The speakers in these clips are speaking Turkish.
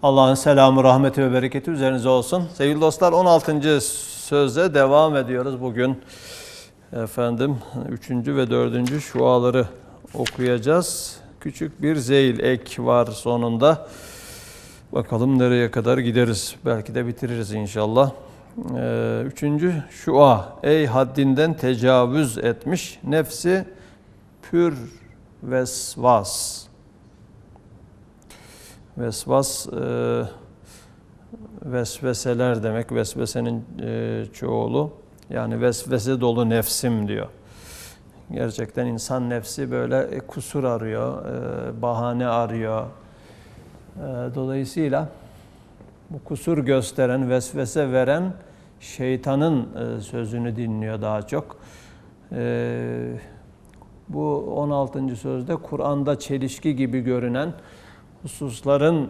Allah'ın selamı, rahmeti ve bereketi üzerinize olsun. Sevgili dostlar, 16. sözle devam ediyoruz. Bugün 3. ve 4. şuaları okuyacağız. Küçük bir zeyl ek var sonunda. Bakalım nereye kadar gideriz. Belki de bitiririz inşallah. 3. şua. Ey haddinden tecavüz etmiş, nefsi pür vesvas. Vesvas, vesveseler demek. Vesvesenin çoğulu. Yani vesvese dolu nefsim diyor. Gerçekten insan nefsi böyle kusur arıyor, bahane arıyor. Dolayısıyla bu kusur gösteren, vesvese veren şeytanın sözünü dinliyor daha çok. Bu 16. sözde Kur'an'da çelişki gibi görünen hususların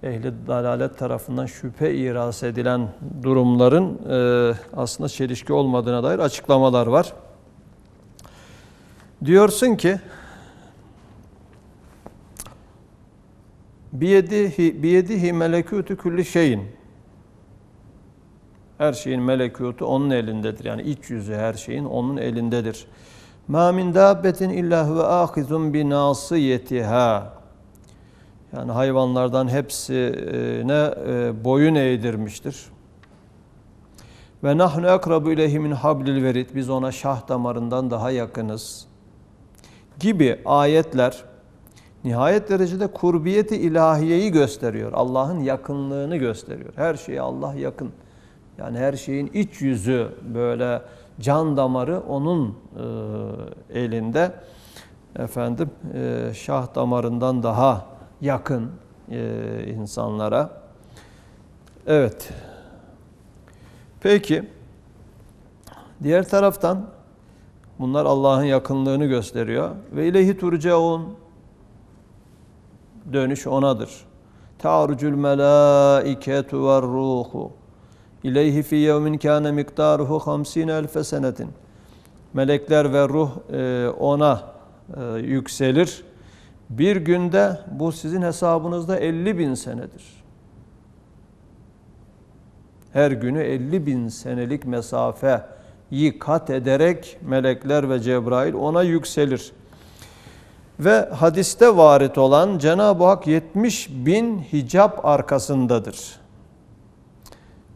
ehli dalalet tarafından şüphe iraz edilen durumların aslında çelişki olmadığına dair açıklamalar var. Diyorsun ki biyedihi melekûtü külli şeyin. Her şeyin melekutu onun elindedir. Yani iç yüzü her şeyin onun elindedir. مَا مِنْ دَابَّةٍ اِلَّا هُوَ آخِذٌ بِنَاصِيَتِهَا. Yani hayvanlardan hepsine boyun eğdirmiştir. Ve nahnu akrabu ileyhi min hablil verid. Biz ona şah damarından daha yakınız. Gibi ayetler nihayet derecede kurbiyeti ilahiyeyi gösteriyor. Allah'ın yakınlığını gösteriyor. Her şeye Allah yakın. Yani her şeyin iç yüzü, böyle can damarı onun elinde. Şah damarından daha yakın insanlara. Evet. Peki. Diğer taraftan bunlar Allah'ın yakınlığını gösteriyor. Ve ileyhi turcaun. Dönüş onadır. Ta'rucul melâiketu ve ruhu. İleyhi fi yevmin kâne miktaruhu 50.000 senetin. Melekler ve ruh ona yükselir. Bir günde bu sizin hesabınızda 50.000 senedir. Her günü 50.000 senelik mesafeyi kat ederek melekler ve Cebrail ona yükselir. Ve hadiste varit olan Cenab-ı Hak 70.000 hicap arkasındadır.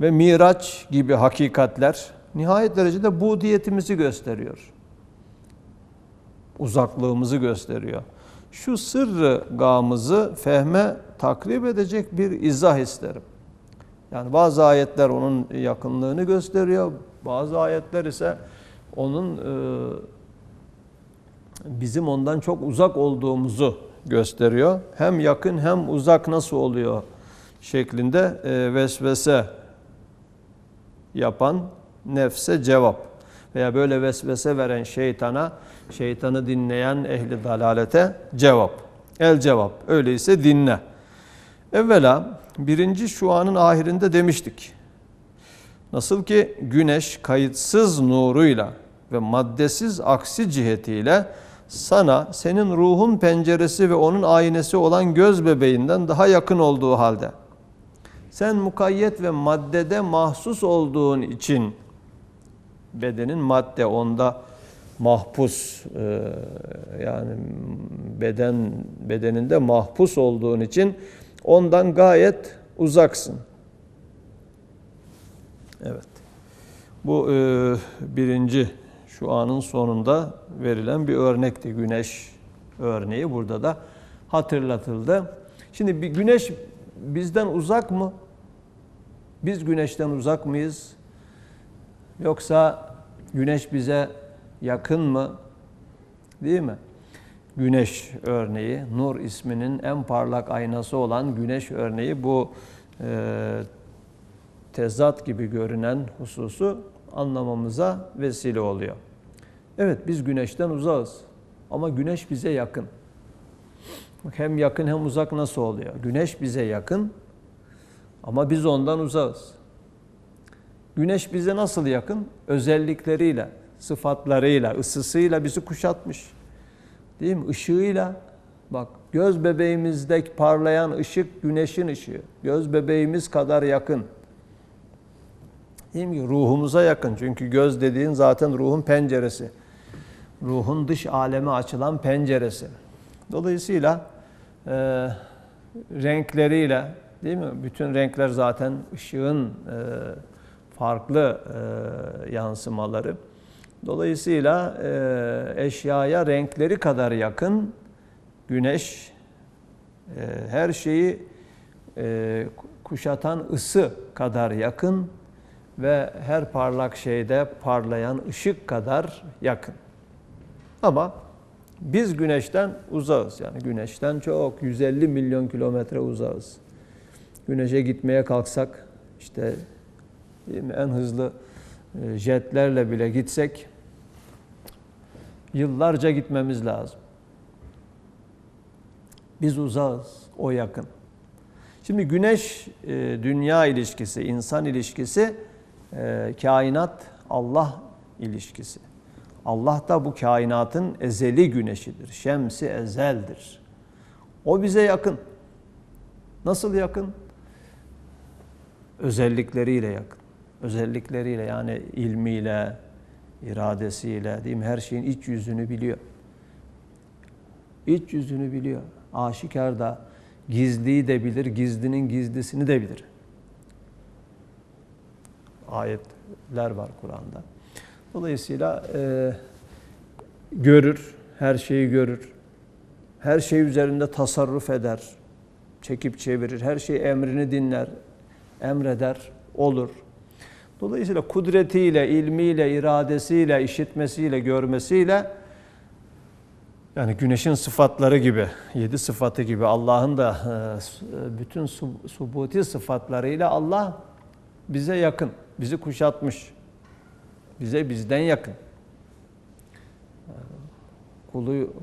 Ve Miraç gibi hakikatler nihayet derecede budiyetimizi gösteriyor. Uzaklığımızı gösteriyor. Şu sırrı gamızı fehme takrib edecek bir izah isterim. Yani bazı ayetler onun yakınlığını gösteriyor. Bazı ayetler ise onun bizim ondan çok uzak olduğumuzu gösteriyor. Hem yakın hem uzak nasıl oluyor şeklinde vesvese yapan nefse cevap veya böyle vesvese veren şeytana, şeytanı dinleyen ehli dalalete cevap. El cevap. Öyleyse dinle. Evvela 1. şuanın ahirinde demiştik. Nasıl ki güneş kayıtsız nuruyla ve maddesiz aksi cihetiyle sana senin ruhun penceresi ve onun aynesi olan göz bebeğinden daha yakın olduğu halde sen mukayyet ve maddede mahsus olduğun için bedenin madde onda mahpus yani bedeninde mahpus olduğun için ondan gayet uzaksın. Evet. Bu 1. şuanın sonunda verilen bir örnekti. Güneş örneği burada da hatırlatıldı. Şimdi bir güneş bizden uzak mı? Biz güneşten uzak mıyız? Yoksa güneş bize yakın mı? Değil mi? Güneş örneği, Nur isminin en parlak aynası olan güneş örneği bu tezat gibi görünen hususu anlamamıza vesile oluyor. Evet, biz güneşten uzağız ama güneş bize yakın. Hem yakın hem uzak nasıl oluyor? Güneş bize yakın ama biz ondan uzağız. Güneş bize nasıl yakın? Özellikleriyle, sıfatlarıyla, ısısıyla bizi kuşatmış. Değil mi? Işığıyla Bak, göz bebeğimizdeki parlayan ışık güneşin ışığı. Göz bebeğimiz kadar yakın. Değil mi? Ruhumuza yakın. Çünkü göz dediğin zaten ruhun penceresi. Ruhun dış aleme açılan penceresi. Dolayısıyla renkleriyle, değil mi? Bütün renkler zaten ışığın farklı yansımaları. Dolayısıyla eşyaya renkleri kadar yakın güneş, her şeyi kuşatan ısı kadar yakın ve her parlak şeyde parlayan ışık kadar yakın. Ama biz güneşten uzağız. Yani güneşten çok 150 milyon kilometre uzağız. Güneşe gitmeye kalksak işte, değil mi, en hızlı jetlerle bile gitsek yıllarca gitmemiz lazım. Biz uzağız, o yakın. Şimdi güneş dünya ilişkisi, insan ilişkisi, kainat Allah ilişkisi. Allah da bu kainatın ezeli güneşidir. Şems-i ezeldir. O bize yakın. Nasıl yakın? Özellikleriyle yakın. Özellikleriyle, yani ilmiyle, iradesiyle, değil mi? Her şeyin iç yüzünü biliyor. İç yüzünü biliyor. Aşikar da gizliyi de bilir, gizlinin gizlisini de bilir. Ayetler var Kur'an'da. Dolayısıyla görür, her şeyi görür. Her şey üzerinde tasarruf eder, çekip çevirir. Her şey emrini dinler, emreder, olur. Dolayısıyla kudretiyle, ilmiyle, iradesiyle, işitmesiyle, görmesiyle, yani güneşin sıfatları gibi, 7 sıfatı gibi Allah'ın da bütün subuti sıfatlarıyla Allah bize yakın, bizi kuşatmış. Bize bizden yakın.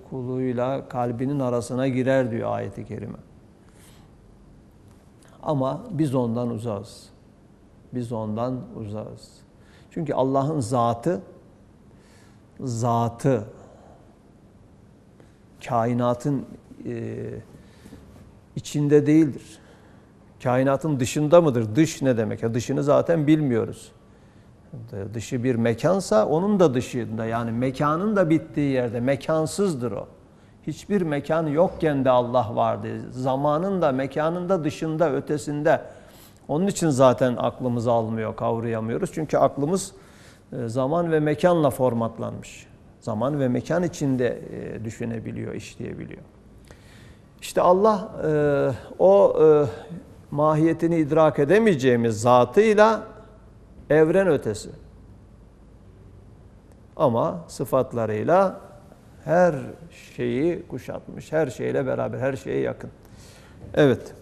Kuluyla kalbinin arasına girer diyor ayet-i kerime. Ama biz ondan uzağız. Biz ondan uzağız. Çünkü Allah'ın zatı kainatın içinde değildir. Kainatın dışında mıdır? Dış ne demek? Ya dışını zaten bilmiyoruz. Dışı bir mekansa onun da dışında, yani mekanın da bittiği yerde, mekansızdır o. Hiçbir mekan yokken de Allah vardı. Zamanın da mekanın da dışında, ötesinde. Onun için zaten aklımız almıyor, kavrayamıyoruz. Çünkü aklımız zaman ve mekanla formatlanmış. Zaman ve mekan içinde düşünebiliyor, işleyebiliyor. İşte Allah o mahiyetini idrak edemeyeceğimiz zatıyla evren ötesi. Ama sıfatlarıyla her şeyi kuşatmış, her şeyle beraber, her şeye yakın. Evet,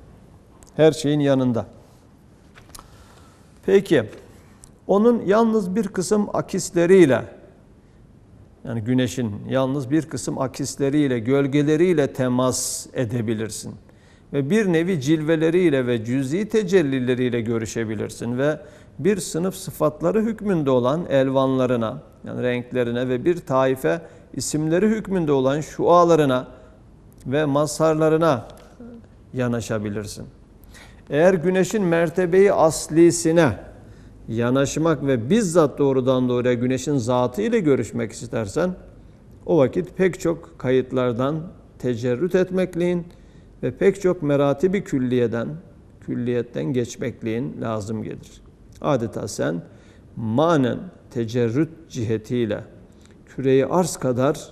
her şeyin yanında. Peki, onun yalnız bir kısım akisleriyle, yani güneşin yalnız bir kısım akisleriyle, gölgeleriyle temas edebilirsin. Ve bir nevi cilveleriyle ve cüz'i tecellileriyle görüşebilirsin ve bir sınıf sıfatları hükmünde olan elvanlarına, yani renklerine ve bir taife isimleri hükmünde olan şualarına ve mazharlarına yanaşabilirsin. Eğer güneşin mertebeyi aslisine yanaşmak ve bizzat doğrudan doğruya güneşin zatı ile görüşmek istersen, o vakit pek çok kayıtlardan tecerrüt etmekliğin ve pek çok meratibi külliyetten geçmekliğin lazım gelir. Adeta sen manen tecerrüt cihetiyle küre-i arz kadar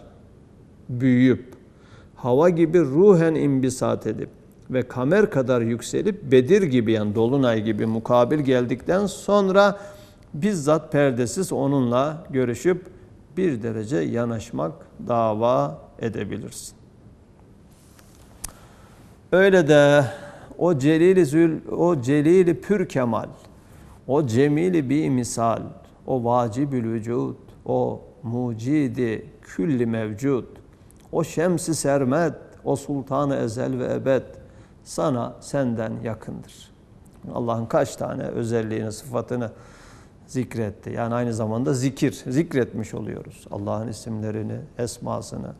büyüyüp, hava gibi ruhen imbisat edip ve kamer kadar yükselip Bedir gibi, yani dolunay gibi mukabil geldikten sonra bizzat perdesiz onunla görüşüp bir derece yanaşmak, dava edebilirsin. Öyle de o celili pür kemal, o cemili bi misal, o vacibül vücud, o mucidi külli mevcud, o şems-i sermet, o sultan-ı ezel ve ebed sana senden yakındır. Allah'ın kaç tane özelliğini, sıfatını zikretti. Yani aynı zamanda zikretmiş oluyoruz. Allah'ın isimlerini, esmasını,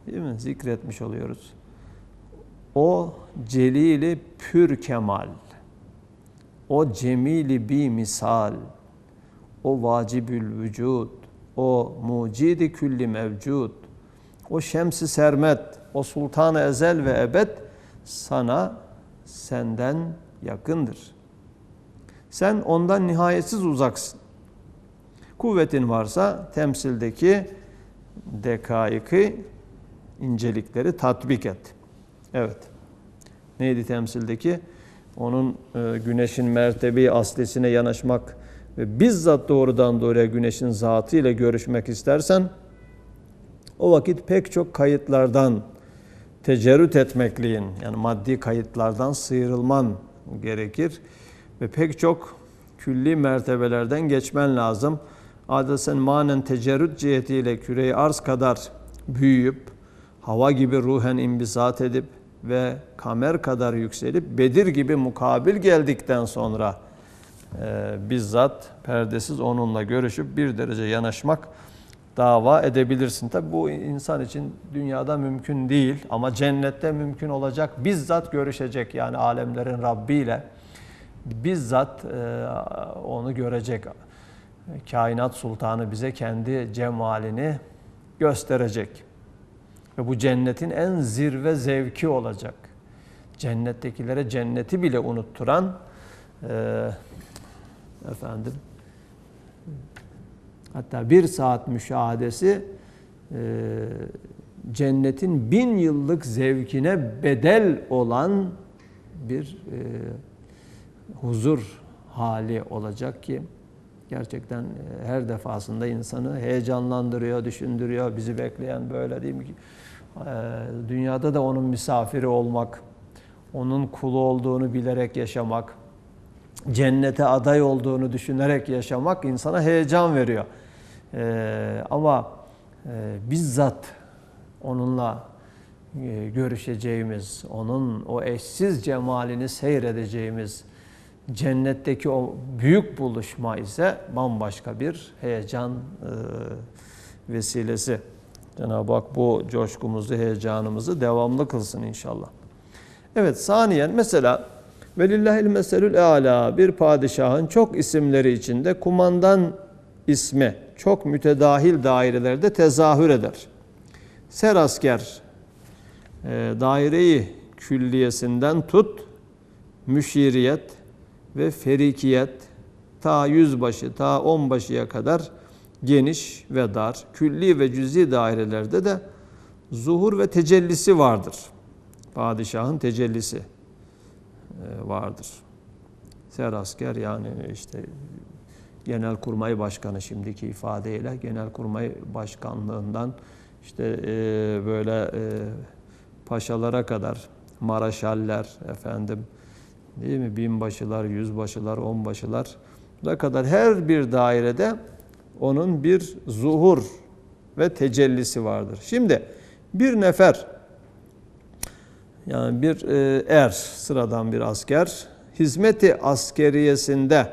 değil mi? Zikretmiş oluyoruz. o celili pür kemal, o cemili bi misal, o vacibül vücud, o mucidi külli mevcud, o şems-i sermet, o sultan-ı ezel ve ebed sana senden yakındır. Sen ondan nihayetsiz uzaksın. Kuvvetin varsa temsildeki dekaiki, incelikleri tatbik et. Evet. Neydi temsildeki? Onun güneşin mertebeyi aslisine yanaşmak ve bizzat doğrudan doğruya güneşin zatı ile görüşmek istersen o vakit pek çok kayıtlardan tecerrüt etmekliğin, yani maddi kayıtlardan sıyrılman gerekir ve pek çok külli mertebelerden geçmen lazım. Adeta sen manen tecerrüt cihetiyle küre-i arz kadar büyüyüp, hava gibi ruhen imbisat edip ve kamer kadar yükselip Bedir gibi mukabil geldikten sonra bizzat perdesiz onunla görüşüp bir derece yanaşmak, dava edebilirsin. Tabi bu insan için dünyada mümkün değil ama cennette mümkün olacak. Bizzat görüşecek, yani alemlerin Rabbi ile bizzat onu görecek. Kainat Sultanı bize kendi cemalini gösterecek. Ve bu cennetin en zirve zevki olacak. Cennettekilere cenneti bile unutturan hatta bir saat müşahadesi cennetin 1000 yıllık zevkine bedel olan bir huzur hali olacak ki gerçekten her defasında insanı heyecanlandırıyor, düşündürüyor. Bizi bekleyen böyle değil mi? Dünyada da onun misafiri olmak, onun kulu olduğunu bilerek yaşamak, cennete aday olduğunu düşünerek yaşamak insana heyecan veriyor. Ama bizzat onunla görüşeceğimiz, onun o eşsiz cemalini seyredeceğimiz cennetteki o büyük buluşma ise bambaşka bir heyecan vesilesi. Cenab-ı Hak bu coşkumuzu, heyecanımızı devamlı kılsın inşallah. Evet, saniyen mesela velillahil meselül e'ala, bir padişahın çok isimleri içinde kumandan ismi çok mütedahil dairelerde tezahür eder. Serasker daireyi külliyesinden tut, müşiriyet ve ferikiyet ta yüzbaşı, ta onbaşıya kadar geniş ve dar, külli ve cüz'i dairelerde de zuhur ve tecellisi vardır. Padişahın tecellisi vardır. Serasker, yani işte Genelkurmay Başkanı şimdiki ifadeyle, Genelkurmay Başkanlığından işte böyle paşalara kadar, maraşaller değil mi, binbaşılar, yüzbaşılar, onbaşılar da kadar her bir dairede onun bir zuhur ve tecellisi vardır. Şimdi bir nefer, yani bir sıradan bir asker hizmeti askeriyesinde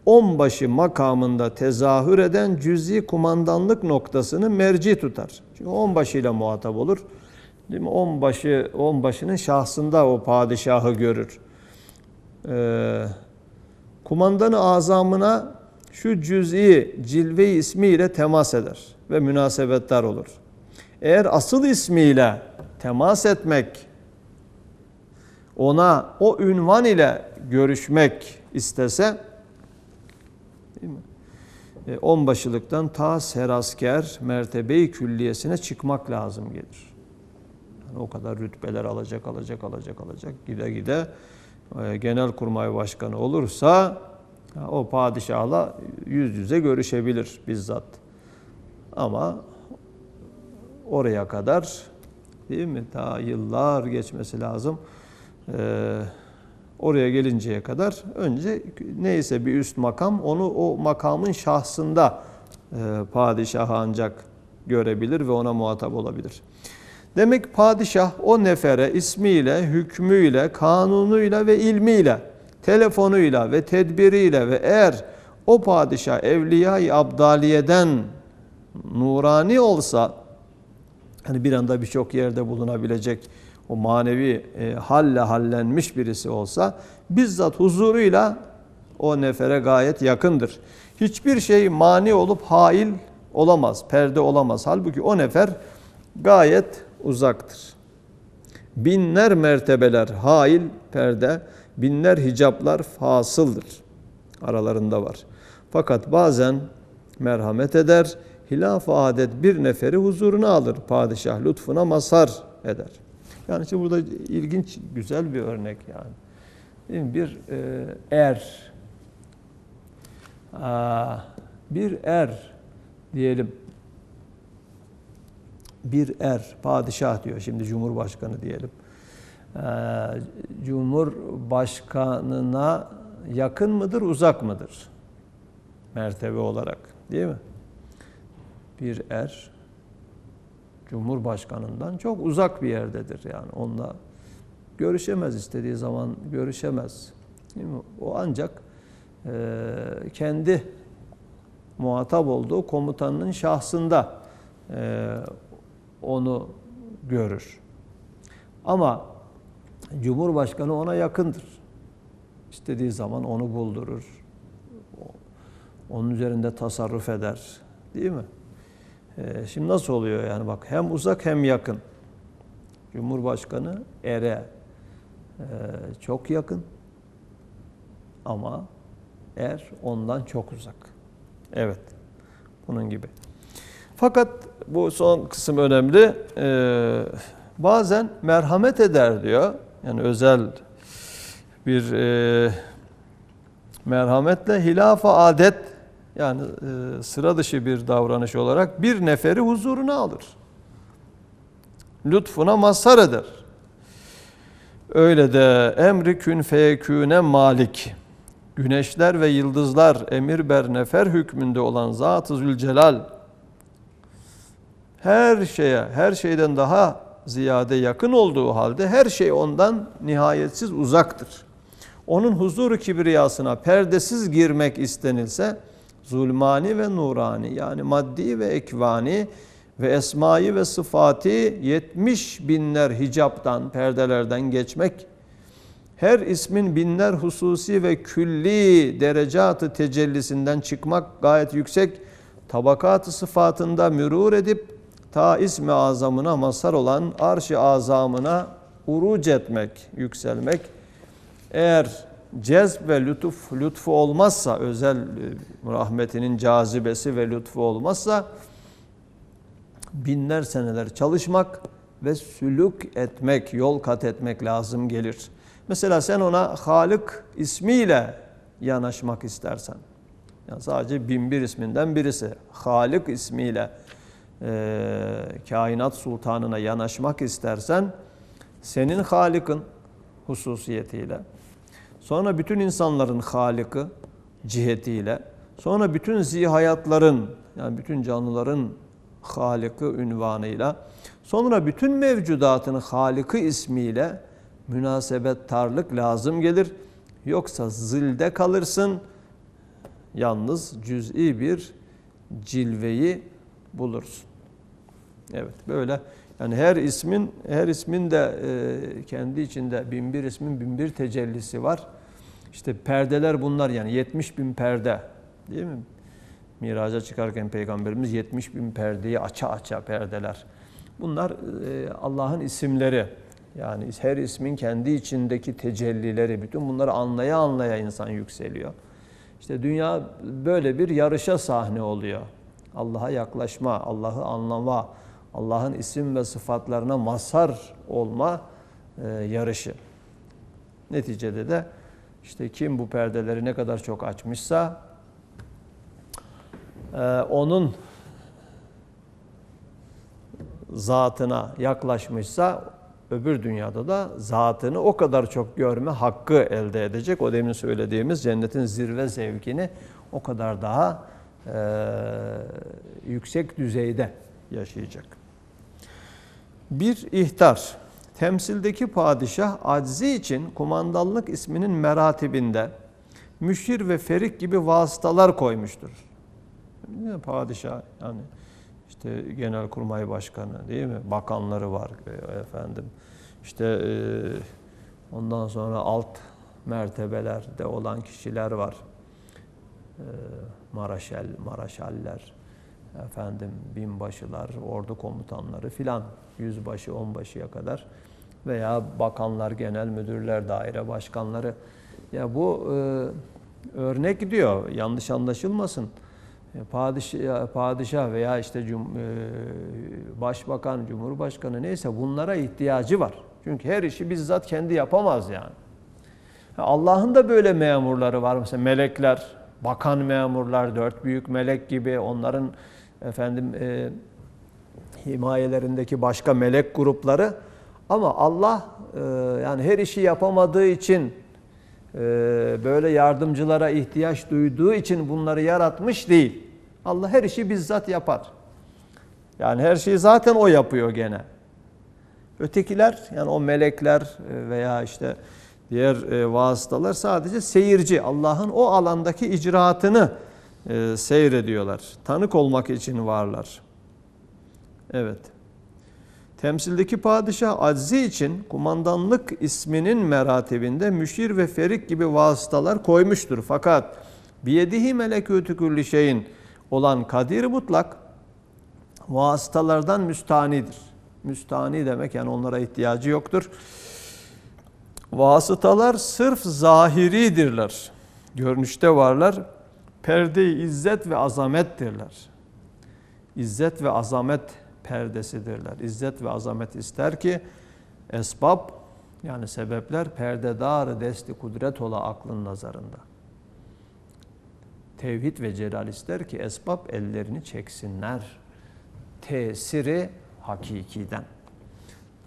onbaşı makamında tezahür eden cüz'i kumandanlık noktasını merci tutar. Çünkü onbaşıyla muhatap olur. Değil mi? Onbaşının şahsında o padişahı görür. Kumandanı azamına şu cüz'i cilve-i ismiyle temas eder ve münasebetler olur. Eğer asıl ismiyle temas etmek, ona o ünvan ile görüşmek istese, değil mi? Onbaşılıktan ta serasker mertebe-i külliyesine çıkmak lazım gelir. Yani o kadar rütbeler alacak, gide Genelkurmay Başkanı olursa o padişahla yüz yüze görüşebilir bizzat. Ama oraya kadar, değil mi, ta yıllar geçmesi lazım. Oraya gelinceye kadar önce neyse bir üst makam, onu o makamın şahsında padişah ancak görebilir ve ona muhatap olabilir. Demek padişah o nefere ismiyle, hükmüyle, kanunuyla ve ilmiyle, telefonuyla ve tedbiriyle ve eğer o padişah evliya-i abdaliyeden nurani olsa, hani bir anda birçok yerde bulunabilecek o manevi halle hallenmiş birisi olsa bizzat huzuruyla o nefere gayet yakındır. Hiçbir şey mani olup hail olamaz, perde olamaz. Halbuki o nefer gayet uzaktır. Binler mertebeler hail, perde, binler hicaplar fasıldır. Aralarında var. Fakat bazen merhamet eder, hilaf-ı adet bir neferi huzuruna alır. Padişah lütfuna mazhar eder. Yani işte burada ilginç, güzel bir örnek yani. Değil mi? Bir diyelim, bir padişah diyor, şimdi cumhurbaşkanı diyelim. Cumhurbaşkanına yakın mıdır, uzak mıdır? Mertebe olarak, değil mi? Bir Cumhurbaşkanından çok uzak bir yerdedir yani. Onunla görüşemez, istediği zaman görüşemez. Değil mi? O ancak kendi muhatap olduğu komutanının şahsında onu görür. Ama Cumhurbaşkanı ona yakındır. İstediği zaman onu buldurur. Onun üzerinde tasarruf eder. Değil mi? Şimdi nasıl oluyor yani bak, hem uzak hem yakın. Cumhurbaşkanı çok yakın ama ondan çok uzak. Evet. Bunun gibi. Fakat bu son kısım önemli. Bazen merhamet eder diyor. Yani özel bir merhametle hilaf-ı adet, yani sıra dışı bir davranış olarak bir neferi huzuruna alır. Lütfuna mazhar eder. Öyle de emri kün feyekûne malik. Güneşler ve yıldızlar emir ber nefer hükmünde olan Zat-ı Zülcelal her şeyden daha ziyade yakın olduğu halde her şey ondan nihayetsiz uzaktır. Onun huzur-u kibriyasına perdesiz girmek istenilse zulmani ve nurani, yani maddi ve ekvani ve esmayı ve sıfatı 70 binler hicaptan, perdelerden geçmek, her ismin binler hususi ve külli derecatı tecellisinden çıkmak, gayet yüksek tabakat-ı sıfatında mürur edip ta ismi azamına mazhar olan arş-ı azamına uruc etmek, yükselmek. Eğer cezb ve lütfu olmazsa, özel rahmetinin cazibesi ve lütfu olmazsa binler seneler çalışmak ve sülük etmek, yol kat etmek lazım gelir. Mesela sen ona Halık ismiyle yanaşmak istersen, yani sadece 1001 isminden birisi, Halık ismiyle kainat sultanına yanaşmak istersen, senin Halık'ın hususiyetiyle, sonra bütün insanların Halık'ı cihetiyle, sonra bütün zihayatların, yani bütün canlıların Halık'ı ünvanıyla, sonra bütün mevcudatın Halık'ı ismiyle münasebettarlık lazım gelir. Yoksa zilde kalırsın, yalnız cüz'i bir cilveyi bulursun. Evet, böyle yani her ismin de kendi içinde 1001 ismin 1001 tecellisi var. İşte perdeler bunlar, yani 70 bin perde, değil mi? Miraca çıkarken Peygamberimiz 70 bin perdeyi aça perdeler. Bunlar Allah'ın isimleri. Yani her ismin kendi içindeki tecellileri, bütün bunları anlaya insan yükseliyor. İşte dünya böyle bir yarışa sahne oluyor. Allah'a yaklaşma, Allah'ı anlama, Allah'ın isim ve sıfatlarına mazhar olma yarışı. Neticede de işte kim bu perdeleri ne kadar çok açmışsa onun zatına yaklaşmışsa öbür dünyada da zatını o kadar çok görme hakkı elde edecek. O demin söylediğimiz cennetin zirve zevkini o kadar daha yüksek düzeyde yaşayacak. Bir ihtar. Temsildeki padişah aczi için kumandanlık isminin meratibinde müşir ve ferik gibi vasıtalar koymuştur. Padişah, yani işte Genelkurmay Başkanı, değil mi? Bakanları var efendim. İşte ondan sonra alt mertebelerde olan kişiler var. Maraşaller, efendim binbaşılar, ordu komutanları filan, yüzbaşı, onbaşıya kadar veya bakanlar, genel müdürler, daire başkanları. Ya bu örnek gidiyor, yanlış anlaşılmasın. Padişah veya işte başbakan, cumhurbaşkanı neyse bunlara ihtiyacı var. Çünkü her işi bizzat kendi yapamaz yani. Allah'ın da böyle memurları var. Mesela melekler, bakan memurlar, 4 büyük melek gibi, onların himayelerindeki başka melek grupları. Ama Allah yani her işi yapamadığı için, böyle yardımcılara ihtiyaç duyduğu için bunları yaratmış değil. Allah her işi bizzat yapar. Yani her şeyi zaten o yapıyor gene. Ötekiler, yani o melekler veya işte diğer vasıtalar sadece seyirci. Allah'ın o alandaki icraatını seyrediyorlar. Tanık olmak için varlar. Evet. Temsildeki padişah aczi için kumandanlık isminin meratibinde müşir ve ferik gibi vasıtalar koymuştur. Fakat biyedihi melekûtü külli şeyin olan kadir mutlak vasıtalardan müstanidir. Müstani demek yani onlara ihtiyacı yoktur. Vasıtalar sırf zahiridirler. Görünüşte varlar. Perde-i izzet ve azamettirler. İzzet ve azamet perdesidirler. İzzet ve azamet ister ki esbab yani sebepler perdedarı desti kudret ola aklın nazarında. Tevhid ve celal ister ki esbab ellerini çeksinler. Tesiri hakikiden.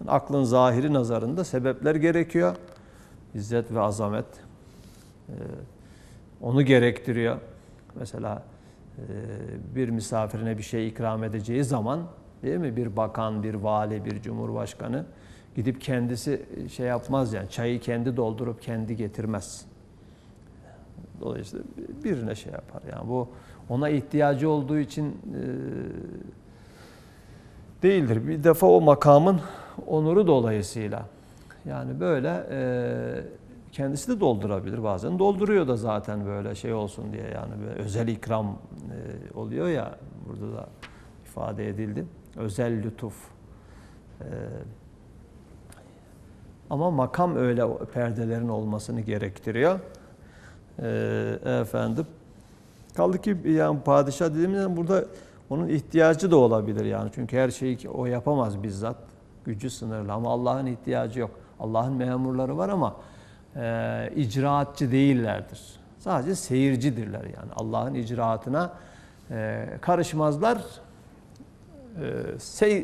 Aklın zahiri nazarında sebepler gerekiyor. İzzet ve azamet onu gerektiriyor. Mesela bir misafirine bir şey ikram edeceği zaman, değil mi? Bir bakan, bir vali, bir cumhurbaşkanı gidip kendisi şey yapmaz yani. Çayı kendi doldurup kendi getirmez. Dolayısıyla birine şey yapar. Yani bu ona ihtiyacı olduğu için değildir. Bir defa o makamın onuru dolayısıyla. Yani böyle kendisi de doldurabilir bazen. Dolduruyor da zaten böyle şey olsun diye yani böyle özel ikram oluyor ya burada da ifade edildi. Özel lütuf. Ama makam öyle perdelerin olmasını gerektiriyor. Efendim. Kaldı ki yani padişah dediğimizde burada onun ihtiyacı da olabilir yani. Çünkü her şeyi o yapamaz bizzat. Gücü sınırlı ama Allah'ın ihtiyacı yok. Allah'ın memurları var ama icraatçı değillerdir. Sadece seyircidirler yani. Allah'ın icraatına karışmazlar,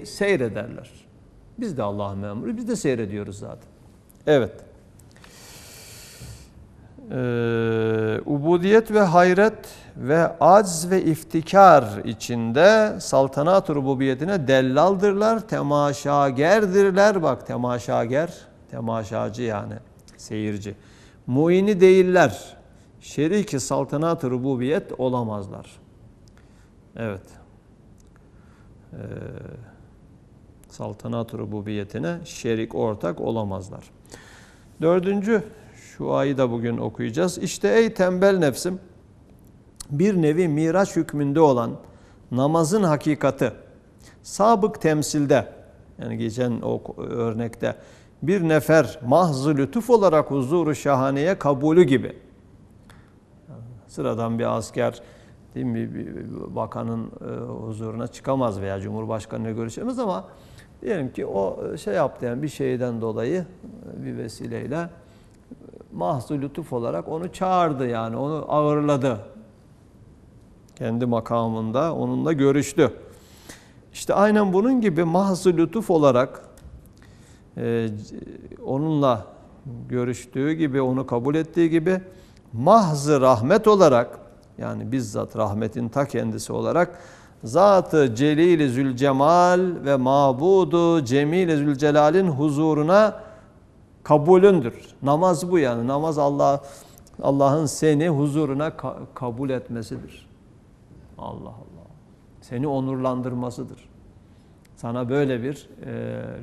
seyrederler. Biz de Allah'ın memuru, biz de seyrediyoruz zaten. Evet. Ubudiyet ve hayret ve acz ve iftikar içinde saltanat-ı rububiyetine dellaldirler, temaşagerdirler. Bak temaşager, temaşacı yani seyirci. Muini değiller. Şerik-i saltanat-ı rububiyet olamazlar. Evet. Saltanat-ı rububiyetine şerik ortak olamazlar. Dördüncü şu ayı da bugün okuyacağız. İşte ey tembel nefsim, bir nevi miraç hükmünde olan namazın hakikati, sabık temsilde, yani geçen o örnekte bir nefer mahz-ı lütuf olarak huzuru şahaneye kabulü gibi. Sıradan bir asker, değil mi, bir bakanın huzuruna çıkamaz veya cumhurbaşkanıyla görüşemez ama diyelim ki o şey yaptı yani bir şeyden dolayı bir vesileyle mahz-ı lütuf olarak onu çağırdı yani onu ağırladı. Kendi makamında onunla görüştü. İşte aynen bunun gibi mahz-ı lütuf olarak onunla görüştüğü gibi, onu kabul ettiği gibi mahz-ı rahmet olarak yani bizzat rahmetin ta kendisi olarak Zat-ı Celil-i Zülcemal ve Mabudu Cemil-i Zülcelal'in huzuruna kabulündür. Namaz bu yani. Namaz Allah'ın seni huzuruna kabul etmesidir. Allah Allah. Seni onurlandırmasıdır. Sana böyle bir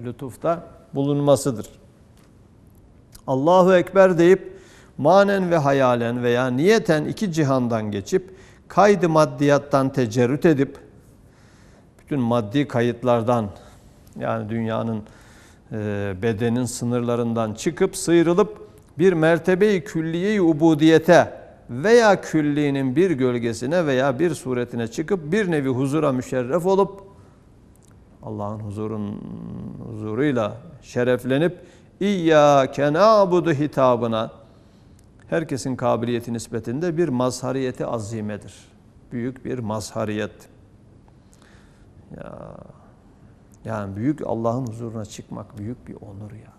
lütufta bulunmasıdır. Allahu Ekber deyip manen ve hayalen veya niyeten iki cihandan geçip kaydı maddiyattan tecerrüt edip bütün maddi kayıtlardan yani dünyanın bedenin sınırlarından çıkıp sıyrılıp bir mertebe-i külliye-i ubudiyete veya külliğinin bir gölgesine veya bir suretine çıkıp bir nevi huzura müşerref olup Allah'ın huzuruyla şereflenip İyyâke na'budu hitabına herkesin kabiliyeti nispetinde bir mazhariyeti azimedir. Büyük bir mazhariyet. Yani büyük Allah'ın huzuruna çıkmak büyük bir onur ya.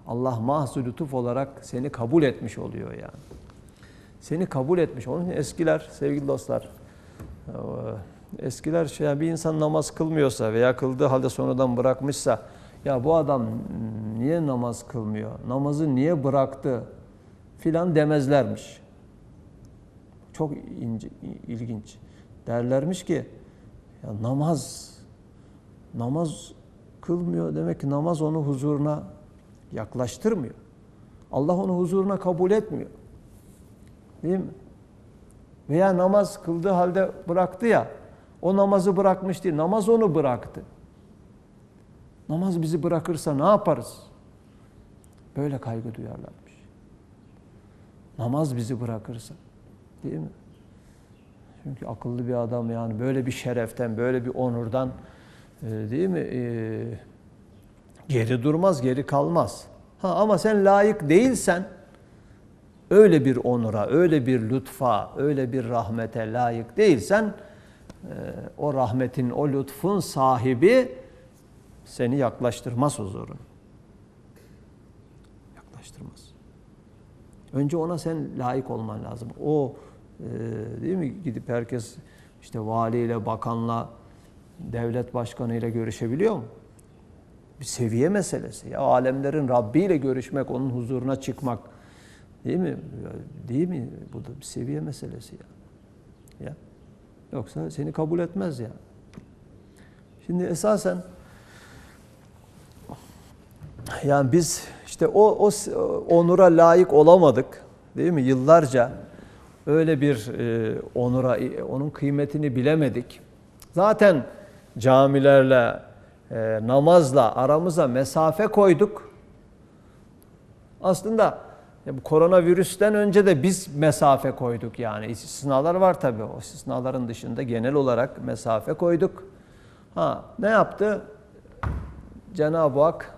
Allah mahzu lütuf olarak seni kabul etmiş oluyor yani. Seni kabul etmiş. Onun için eskiler, sevgili dostlar, eskiler bir insan namaz kılmıyorsa veya kıldığı halde sonradan bırakmışsa ya bu adam niye namaz kılmıyor, namazı niye bıraktı filan demezlermiş. Çok ilginç. Derlermiş ki ya namaz kılmıyor demek ki namaz onu huzuruna yaklaştırmıyor. Allah onu huzuruna kabul etmiyor. Değil mi? Veya namaz kıldığı halde bıraktı ya, o namazı bırakmış değil, namaz onu bıraktı. Namaz bizi bırakırsa ne yaparız? Böyle kaygı duyarlarmış. Namaz bizi bırakırsa, değil mi? Çünkü akıllı bir adam yani böyle bir şereften, böyle bir onurdan, değil mi? Geri durmaz, geri kalmaz. Ama sen layık değilsen, öyle bir onura, öyle bir lütfa, öyle bir rahmete layık değilsen, o rahmetin, o lütfun sahibi seni yaklaştırmaz huzuruna. Yaklaştırmaz. Önce ona sen layık olman lazım. Değil mi? Gidip herkes işte valiyle, bakanla, devlet başkanıyla görüşebiliyor mu? Bir seviye meselesi. Ya alemlerin Rabbi ile görüşmek, onun huzuruna çıkmak. Değil mi? Değil mi? Bu da bir seviye meselesi ya. Yoksa seni kabul etmez ya. Şimdi esasen yani biz işte o onura layık olamadık. Değil mi? Yıllarca öyle bir onura, onun kıymetini bilemedik. Zaten camilerle, namazla aramıza mesafe koyduk. Aslında bu koronavirüsten önce de biz mesafe koyduk yani. İstisnalar var tabii. O istisnaların dışında genel olarak mesafe koyduk. Ne yaptı? Cenab-ı Hak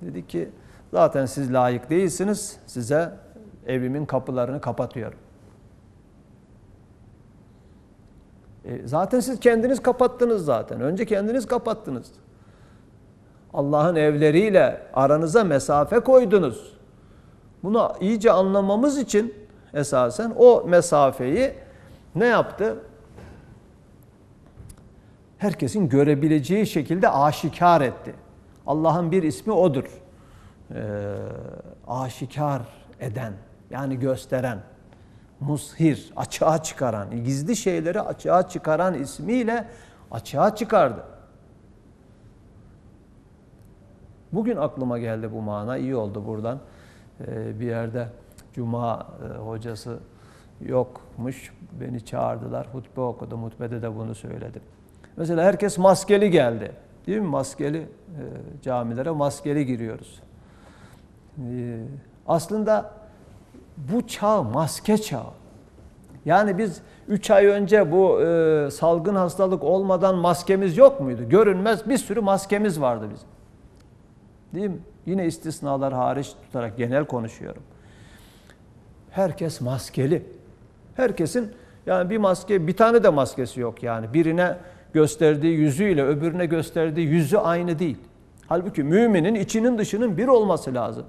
dedi ki zaten siz layık değilsiniz. Size evimin kapılarını kapatıyorum. Zaten siz kendiniz kapattınız zaten. Önce kendiniz kapattınız. Allah'ın evleriyle aranıza mesafe koydunuz. Bunu iyice anlamamız için esasen o mesafeyi ne yaptı? Herkesin görebileceği şekilde aşikar etti. Allah'ın bir ismi odur. Aşikar eden, yani gösteren, mushir, açığa çıkaran, gizli şeyleri açığa çıkaran ismiyle açığa çıkardı. Bugün aklıma geldi bu mana, iyi oldu buradan. Bir yerde Cuma hocası yokmuş, beni çağırdılar, hutbe okudum, hutbede de bunu söyledim. Mesela herkes maskeli geldi, değil mi? Maskeli camilere maskeli giriyoruz. Aslında bu çağ maske çağı. Yani biz 3 ay önce bu salgın hastalık olmadan maskemiz yok muydu? Görünmez bir sürü maskemiz vardı bizim. Değil mi? Yine istisnalar hariç tutarak genel konuşuyorum. Herkes maskeli. Herkesin yani bir tane de maskesi yok yani. Birine gösterdiği yüzüyle öbürüne gösterdiği yüzü aynı değil. Halbuki müminin içinin dışının bir olması lazım.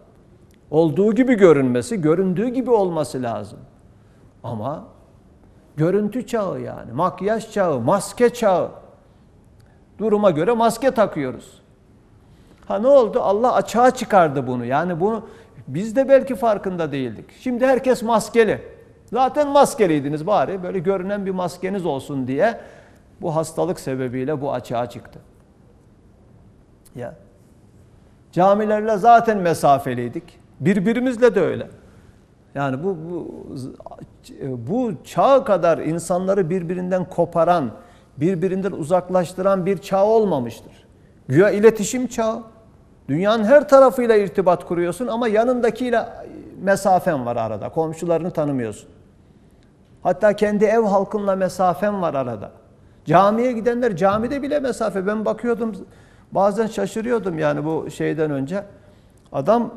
Olduğu gibi görünmesi, göründüğü gibi olması lazım. Ama görüntü çağı yani, makyaj çağı, maske çağı. Duruma göre maske takıyoruz. Ne oldu? Allah açığa çıkardı bunu. Yani bunu biz de belki farkında değildik. Şimdi herkes maskeli. Zaten maskeliydiniz, bari böyle görünen bir maskeniz olsun diye bu hastalık sebebiyle bu açığa çıktı. Ya. Camilerle zaten mesafeliydik. Birbirimizle de öyle. Yani bu çağ kadar insanları birbirinden koparan, birbirinden uzaklaştıran bir çağ olmamıştır. Güya iletişim çağı. Dünyanın her tarafıyla irtibat kuruyorsun ama yanındakiyle mesafen var arada. Komşularını tanımıyorsun. Hatta kendi ev halkınla mesafen var arada. Camiye gidenler camide bile mesafe. Ben bakıyordum, bazen şaşırıyordum yani bu şeyden önce. Adam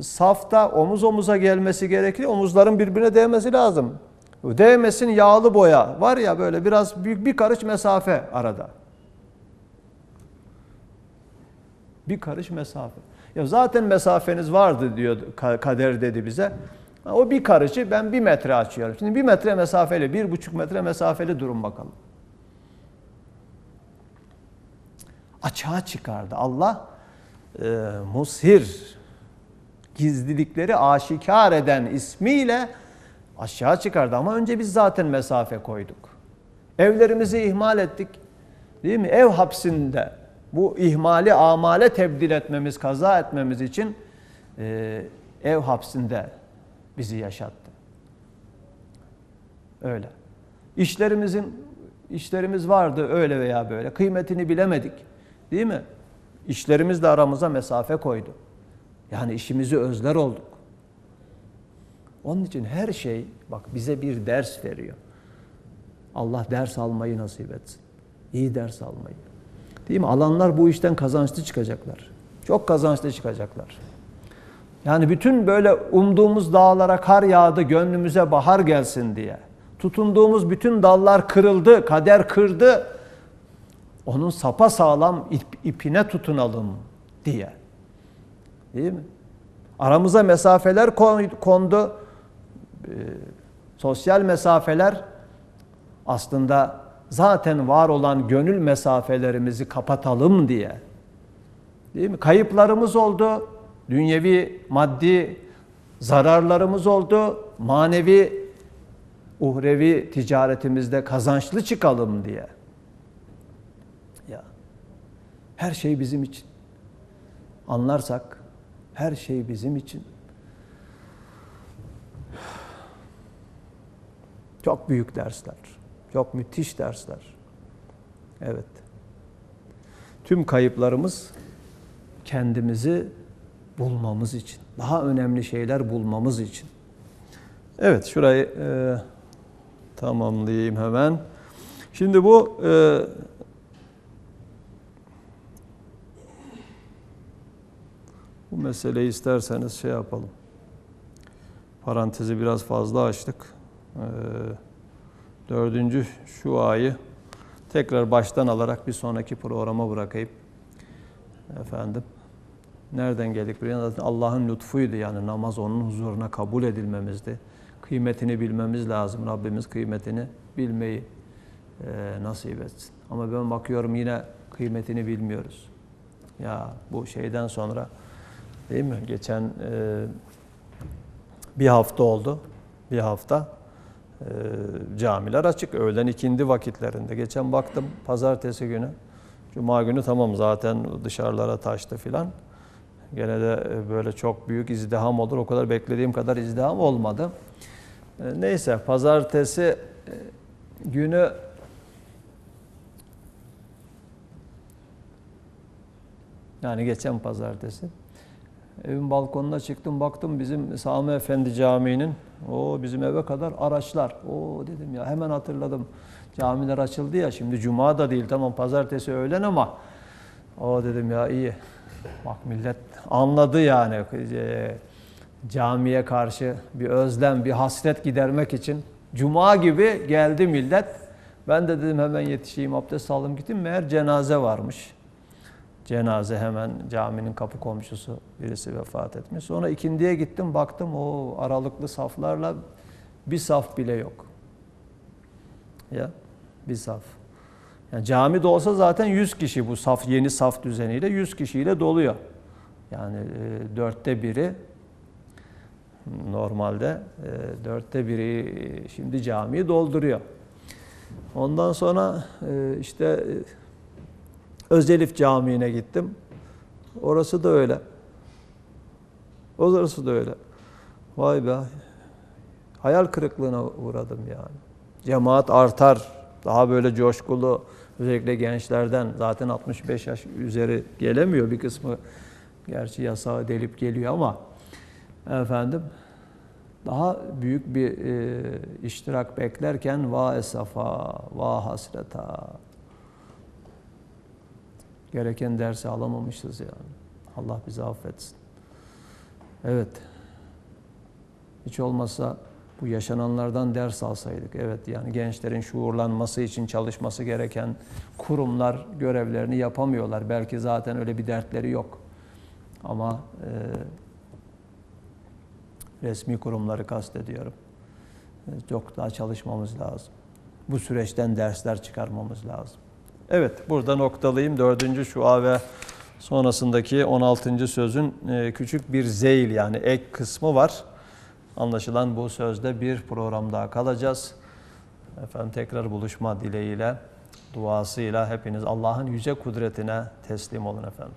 safta omuz omuza gelmesi gerekir. Omuzların birbirine değmesi lazım. Değmesin, yağlı boya var ya, böyle biraz büyük bir karış mesafe arada. Bir karış mesafe. Ya zaten mesafeniz vardı diyor kader, dedi bize. O bir karışı ben 1 metre açıyorum. Şimdi 1 metre mesafeli, 1,5 metre mesafeli durun bakalım. Açığa çıkardı. Allah mushir, gizlilikleri aşikar eden ismiyle aşağı çıkardı. Ama önce biz zaten mesafe koyduk. Evlerimizi ihmal ettik. Değil mi? Ev hapsinde bu ihmali amale tebdil etmemiz, kaza etmemiz için ev hapsinde bizi yaşattı. Öyle. İşlerimiz vardı öyle veya böyle. Kıymetini bilemedik. Değil mi? İşlerimiz de aramıza mesafe koydu. Yani işimizi özler olduk. Onun için her şey bak bize bir ders veriyor. Allah ders almayı nasip etsin. İyi ders almayı. Değil mi? Alanlar bu işten kazançlı çıkacaklar. Çok kazançlı çıkacaklar. Yani bütün böyle umduğumuz dağlara kar yağdı, gönlümüze bahar gelsin diye. Tutunduğumuz bütün dallar kırıldı, kader kırdı. Onun sapasağlam ipine tutunalım diye. Değil mi? Aramıza mesafeler kondu. Sosyal mesafeler aslında zaten var olan gönül mesafelerimizi kapatalım diye. Değil mi? Kayıplarımız oldu. Dünyevi, maddi zararlarımız oldu. Manevi, uhrevi ticaretimizde kazançlı çıkalım diye. Ya. Her şey bizim için. Anlarsak her şey bizim için. Çok büyük dersler. Çok müthiş dersler. Evet. Tüm kayıplarımız kendimizi bulmamız için. Daha önemli şeyler bulmamız için. Evet, şurayı tamamlayayım hemen. Şimdi bu meseleyi isterseniz şey yapalım. Parantezi biraz fazla açtık. 4. şuayı tekrar baştan alarak bir sonraki programa bırakayım. Efendim, nereden geldik buraya? Zaten Allah'ın lütfuydu, yani namaz onun huzuruna kabul edilmemizdi. Kıymetini bilmemiz lazım. Rabbimiz kıymetini bilmeyi nasip etsin. Ama ben bakıyorum yine kıymetini bilmiyoruz. Ya bu şeyden sonra, değil mi? Geçen bir hafta oldu. Bir hafta camiler açık. Öğlen ikindi vakitlerinde. Geçen baktım pazartesi günü. Cuma günü tamam zaten dışarılara taştı filan. Gene de böyle çok büyük izdiham olur. O kadar beklediğim kadar izdiham olmadı. Neyse, pazartesi günü yani geçen pazartesi evin balkonuna çıktım, baktım bizim Sami Efendi Camii'nin bizim eve kadar araçlar. Dedim ya, hemen hatırladım. Camiler açıldı ya, şimdi cuma da değil, tamam pazartesi öğlen ama dedim ya iyi. Bak millet anladı yani, camiye karşı bir özlem, bir hasret gidermek için cuma gibi geldi millet. Ben de dedim hemen yetişeyim, abdest aldım gittim. Meğer cenaze varmış. Cenaze, hemen caminin kapı komşusu birisi vefat etmiş. Sonra ikindiye gittim, baktım aralıklı saflarla bir saf bile yok. Ya bir saf. Yani cami de olsa zaten 100 kişi, bu saf, yeni saf düzeniyle 100 kişiyle doluyor. Yani 1/4 normalde 1/4 şimdi camiyi dolduruyor. Ondan sonra işte Özelif Camii'ne gittim. Orası da öyle. Orası da öyle. Vay be. Hayal kırıklığına uğradım yani. Cemaat artar. Daha böyle coşkulu. Özellikle gençlerden. Zaten 65 yaş üzeri gelemiyor. Bir kısmı gerçi yasağı delip geliyor ama efendim daha büyük bir iştirak beklerken vah esafa, vah hasreta. Gereken dersi alamamışız yani. Allah bizi affetsin. Evet. Hiç olmazsa bu yaşananlardan ders alsaydık. Evet, yani gençlerin şuurlanması için çalışması gereken kurumlar görevlerini yapamıyorlar. Belki zaten öyle bir dertleri yok. Ama resmi kurumları kastediyorum. Çok daha çalışmamız lazım. Bu süreçten dersler çıkarmamız lazım. Evet, burada noktalayayım. 4. şua ve sonrasındaki 16. sözün küçük bir zeyl yani ek kısmı var. Anlaşılan bu sözde bir program daha kalacağız. Efendim tekrar buluşma dileğiyle, duasıyla hepiniz Allah'ın yüce kudretine teslim olun efendim.